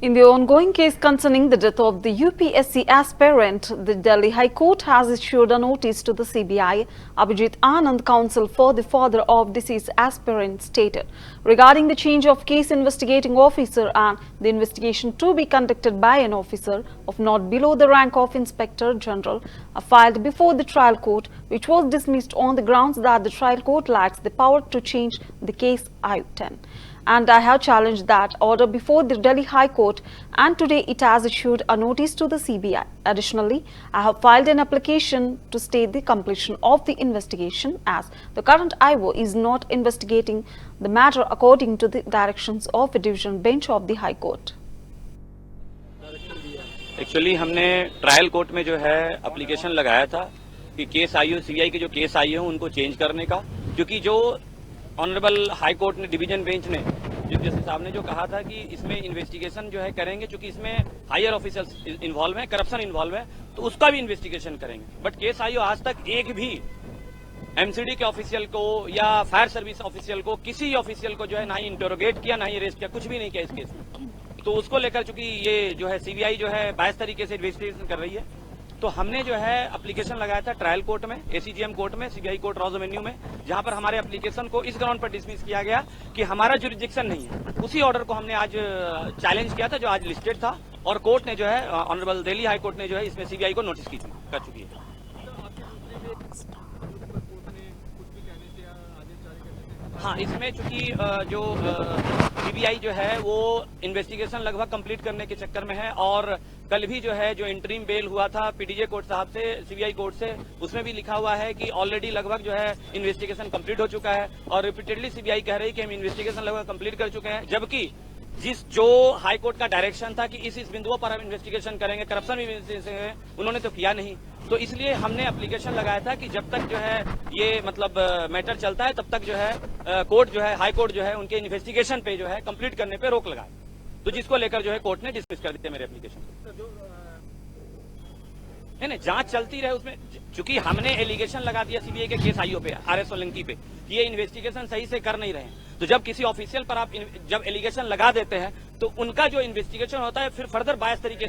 In the ongoing case concerning the death of the UPSC aspirant, the Delhi High Court has issued a notice to the CBI. Abhijit Anand, counsel for the father of deceased aspirant, stated regarding the change of case investigating officer and the investigation to be conducted by an officer of not below the rank of Inspector General, filed before the trial court, which was dismissed on the grounds that the trial court lacks the power to change the case IU-10. And I have challenged that order before the Delhi High Court, and today it has issued a notice to the CBI. Additionally, I have filed an application to stay the completion of the investigation, as the current IO is not investigating the matter according to the directions of a division bench of the High Court. Actually हमने trial court में जो है application लगाया था कि case I हो, CBI के जो केस आई हो उनको चेंज करने का, क्योंकि जो ऑनरेबल हाई कोर्ट ने, डिवीजन बेंच ने, चीफ जस्टिस साहब ने जो कहा था कि इसमें इन्वेस्टिगेशन जो है करेंगे, क्योंकि इसमें हायर ऑफिसर्स इन्वॉल्व है, करप्शन इन्वॉल्व है, तो उसका भी इन्वेस्टिगेशन करेंगे। बट केस आई हो आज तक एक भी एमसीडी के ऑफिशियल को या फायर सर्विस ऑफिशियल को, किसी ऑफिशियल को जो है ना ही इंटरोगेट किया, ना ही अरेस्ट किया, कुछ भी नहीं किया इस केस में। तो उसको लेकर चूंकि ये जो है सीबीआई जो है बायस तरीके से इन्वेस्टिगेशन कर रही है, तो हमने जो है एप्लीकेशन लगाया था ट्रायल कोर्ट में, एसीजीएम कोर्ट में, सीबीआई कोर्ट रॉज एवेन्यू में, जहां पर हमारे एप्लीकेशन को इस ग्राउंड पर डिसमिस किया गया कि हमारा जुरिडिक्शन नहीं है। उसी ऑर्डर को हमने आज चैलेंज किया था जो आज लिस्टेड था, और कोर्ट ने जो है, ऑनरेबल दिल्ली हाई कोर्ट ने जो है इसमें सीबीआई को नोटिस कर चुकी है। हाँ, इसमें चूंकि जो सीबीआई जो है वो इन्वेस्टिगेशन लगभग कंप्लीट करने के चक्कर में है, और कल भी जो है जो इंटरिम बेल हुआ था पीडीजे कोर्ट साहब से, सीबीआई कोर्ट से, उसमें भी लिखा हुआ है कि ऑलरेडी लगभग जो है इन्वेस्टिगेशन कंप्लीट हो चुका है, और रिपीटेडली सीबीआई कह रही है कि हम इन्वेस्टिगेशन लगभग कंप्लीट कर चुके हैं, जबकि जो हाई कोर्ट का डायरेक्शन था कि इस बिंदुओं पर हम इन्वेस्टिगेशन करेंगे, करप्शन भी इन्वेस्टिगेशन, उन्होंने तो किया नहीं। तो इसलिए हमने एप्लीकेशन लगाया था कि जब तक जो है ये मतलब मैटर चलता है, तब तक जो है कोर्ट जो है, हाई कोर्ट जो है, उनके इन्वेस्टिगेशन पे जो है कंप्लीट करने पे रोक लगाए, तो जिसको लेकर जो है कोर्ट ने डिसमिस कर दिया मेरे एप्लीकेशन। नहीं, जांच चलती रहे उसमें, चूंकि हमने एलिगेशन लगा दिया सीबीआई के केस आईओ पे, आरएस सोलंकी पे, कि ये इन्वेस्टिगेशन सही से कर नहीं रहे हैं। तो जब किसी ऑफिशियल पर आप जब एलिगेशन लगा देते हैं, तो उनका जो इन्वेस्टिगेशन होता है फिर फर्दर बायस तरीके